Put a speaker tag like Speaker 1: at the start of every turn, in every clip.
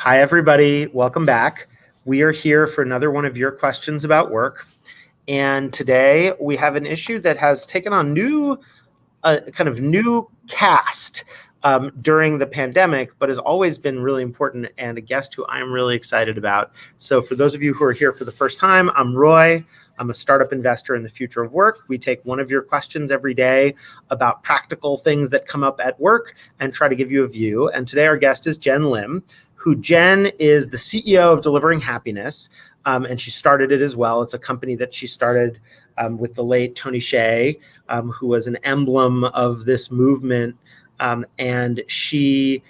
Speaker 1: Hi, everybody. Welcome back. We are here for another one of your questions about work. And today we have an issue that has taken on kind of new cast during the pandemic, but has always been really important and a guest who I'm really excited about. So for those of you who are here for the first time, I'm Roy. I'm a startup investor in the future of work. We take one of your questions every day about practical things that come up at work and try to give you a view. And today our guest is Jenn Lim, who Jenn is the CEO of Delivering Happiness. And she started it as well. It's a company that she started with the late Tony Hsieh, who was an emblem of this movement. And she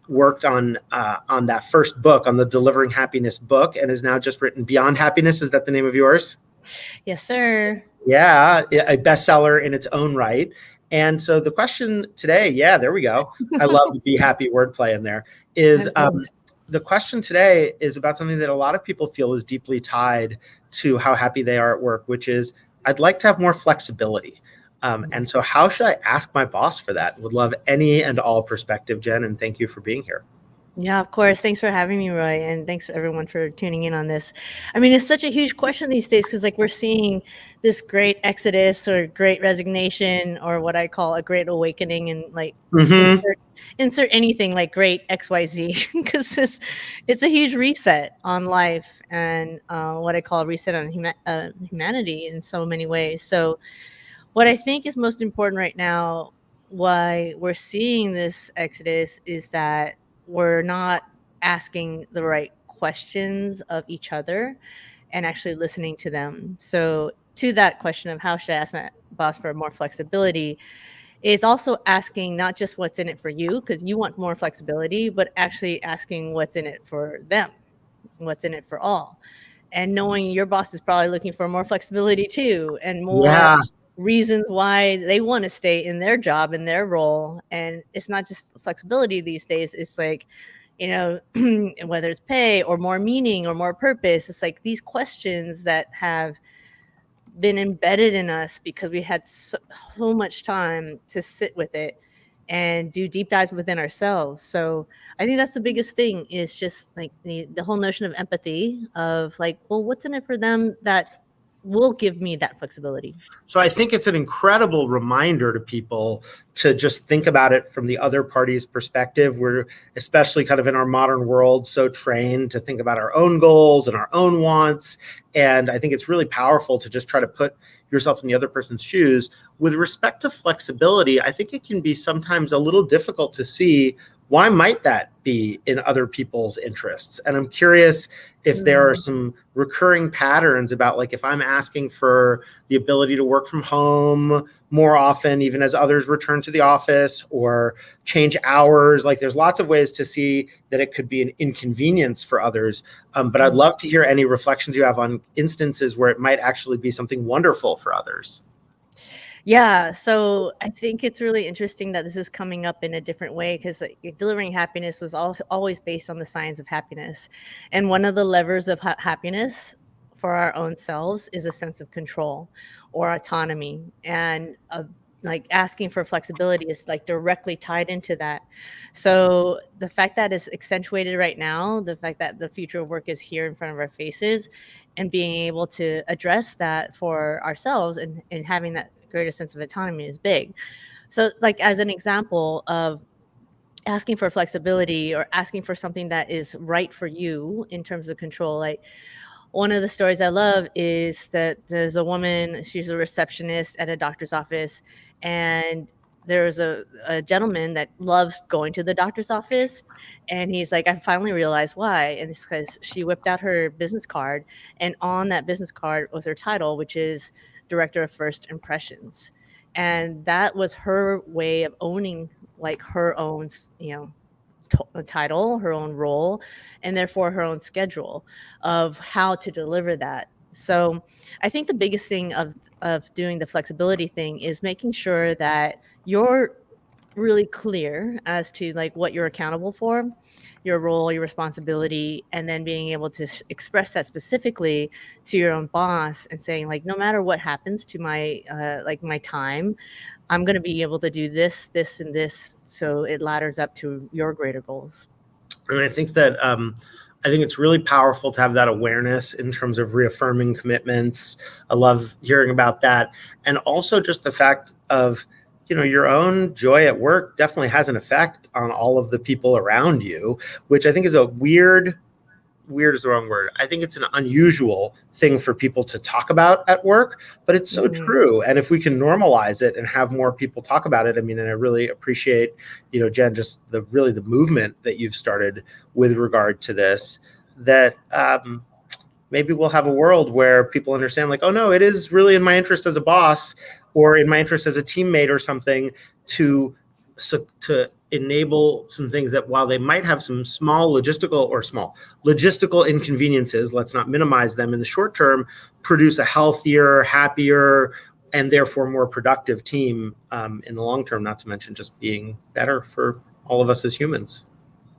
Speaker 1: worked on that first book, on the Delivering Happiness book, and has now just written Beyond Happiness. Is that the name of yours?
Speaker 2: Yes, sir.
Speaker 1: Yeah, a bestseller in its own right. And so the question today, there we go. I love the be happy wordplay in there. The question today is about something that a lot of people feel is deeply tied to how happy they are at work, which is I'd like to have more flexibility. And so how should I ask my boss for that? Would love any and all perspective, Jenn, and thank you for being here.
Speaker 2: Yeah, of course. Thanks for having me, Roy. And thanks to everyone for tuning in on this. I mean, it's such a huge question these days because we're seeing this great exodus or great resignation or what I call a great awakening and insert anything like great XYZ because it's a huge reset on life and what I call a reset on humanity in so many ways. So what I think is most important right now, why we're seeing this exodus is that we're not asking the right questions of each other and actually listening to them. So to that question of how should I ask my boss for more flexibility is also asking not just what's in it for you, because you want more flexibility, but actually asking what's in it for them, what's in it for all. And knowing your boss is probably looking for more flexibility too, and more reasons why they want to stay in their job, in their role. And it's not just flexibility these days. It's like, whether it's pay or more meaning or more purpose, it's like these questions that have been embedded in us because we had so much time to sit with it and do deep dives within ourselves. So I think that's the biggest thing is just like the whole notion of empathy of like, well, what's in it for them that will give me that flexibility.
Speaker 1: So I think it's an incredible reminder to people to just think about it from the other party's perspective. We're especially kind of in our modern world so trained to think about our own goals and our own wants. And I think it's really powerful to just try to put yourself in the other person's shoes. With respect to flexibility, I think it can be sometimes a little difficult to see why might that be in other people's interests? And I'm curious if there are some recurring patterns about like if I'm asking for the ability to work from home more often, even as others return to the office or change hours, like there's lots of ways to see that it could be an inconvenience for others. But I'd love to hear any reflections you have on instances where it might actually be something wonderful for others.
Speaker 2: Yeah, so I think it's really interesting that this is coming up in a different way because delivering happiness was always based on the science of happiness. And one of the levers of happiness for our own selves is a sense of control or autonomy. And like asking for flexibility is like directly tied into that. So the fact that it's accentuated right now, the fact that the future of work is here in front of our faces and being able to address that for ourselves and having that greater sense of autonomy is big. So like as an example of asking for flexibility or asking for something that is right for you in terms of control, like one of the stories I love is that there's a woman, she's a receptionist at a doctor's office, and there's a gentleman that loves going to the doctor's office. And he's like, I finally realized why. And it's because she whipped out her business card. And on that business card was her title, which is Director of First Impressions. And that was her way of owning like her own, title, her own role, and therefore her own schedule of how to deliver that. So I think the biggest thing of doing the flexibility thing is making sure that you're really clear as to like what you're accountable for, your role, your responsibility, and then being able to express that specifically to your own boss and saying like, no matter what happens to my my time, I'm going to be able to do this, this, and this, so it ladders up to your greater goals.
Speaker 1: And I think it's really powerful to have that awareness in terms of reaffirming commitments. I love hearing about that. And also just the fact of, your own joy at work definitely has an effect on all of the people around you, which I think is a weird is the wrong word. I think it's an unusual thing for people to talk about at work, but it's so true. And if we can normalize it and have more people talk about it, and I really appreciate, Jenn, just the movement that you've started with regard to this, that maybe we'll have a world where people understand, like, oh no, it is really in my interest as a boss or in my interest as a teammate or something to enable some things that, while they might have some logistical inconveniences, let's not minimize them in the short term, produce a healthier, happier, and therefore more productive team in the long term, not to mention just being better for all of us as humans.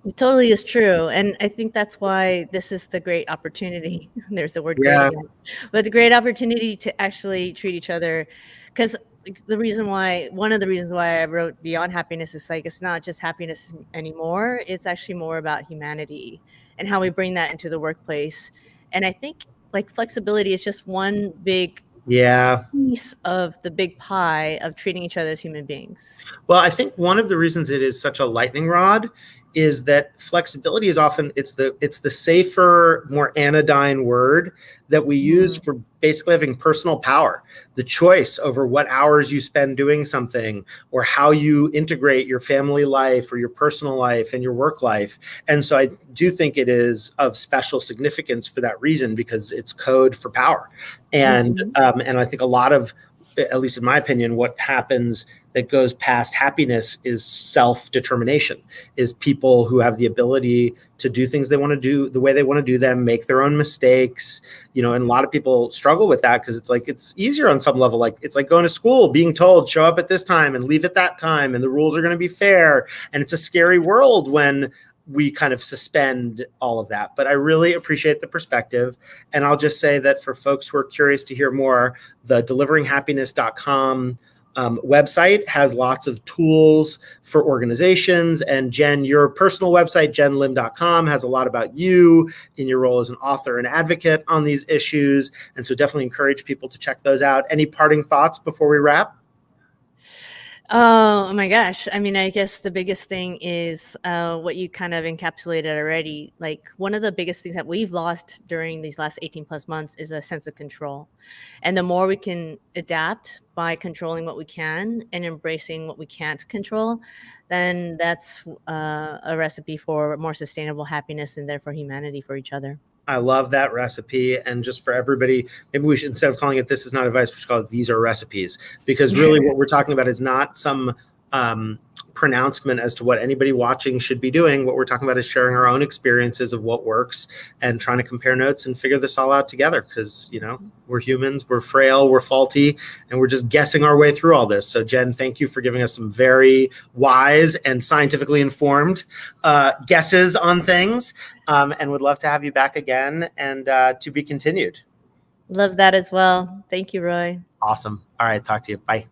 Speaker 2: It totally is true. And I think that's why this is the great opportunity. There's the word great again. But the great opportunity to actually treat each other. Because one of the reasons why I wrote Beyond Happiness is like, it's not just happiness anymore. It's actually more about humanity and how we bring that into the workplace. And I think like flexibility is just one big piece of the big pie of treating each other as human beings.
Speaker 1: Well, I think one of the reasons it is such a lightning rod is that flexibility is often it's the safer, more anodyne word that we use for basically having personal power, the choice over what hours you spend doing something or how you integrate your family life or your personal life and your work life. And so I do think it is of special significance for that reason, because it's code for power. And and I think a lot of, at least in my opinion, what happens that goes past happiness is self-determination, is people who have the ability to do things they want to do the way they want to do them, make their own mistakes, and a lot of people struggle with that because it's like, it's easier on some level. Like, it's like going to school, being told, show up at this time and leave at that time, and the rules are going to be fair. And it's a scary world when we kind of suspend all of that. But I really appreciate the perspective. And I'll just say that for folks who are curious to hear more, the deliveringhappiness.com website has lots of tools for organizations. And Jenn, your personal website, jennlim.com, has a lot about you in your role as an author and advocate on these issues. And so definitely encourage people to check those out. Any parting thoughts before we wrap?
Speaker 2: Oh my gosh. I guess the biggest thing is what you kind of encapsulated already. Like, one of the biggest things that we've lost during these last 18 plus months is a sense of control. And the more we can adapt by controlling what we can and embracing what we can't control, then that's a recipe for more sustainable happiness and therefore humanity for each other.
Speaker 1: I love that recipe. And just for everybody, maybe we should, instead of calling it "This is not advice," we should call it "These are recipes," because really what we're talking about is not some pronouncement as to what anybody watching should be doing. What we're talking about is sharing our own experiences of what works and trying to compare notes and figure this all out together, because we're humans, we're frail, we're faulty, and we're just guessing our way through all this. So Jenn, thank you for giving us some very wise and scientifically informed guesses on things, and would love to have you back again, and to be continued.
Speaker 2: Love that as well. Thank you, Roy.
Speaker 1: Awesome. All right, talk to you. Bye.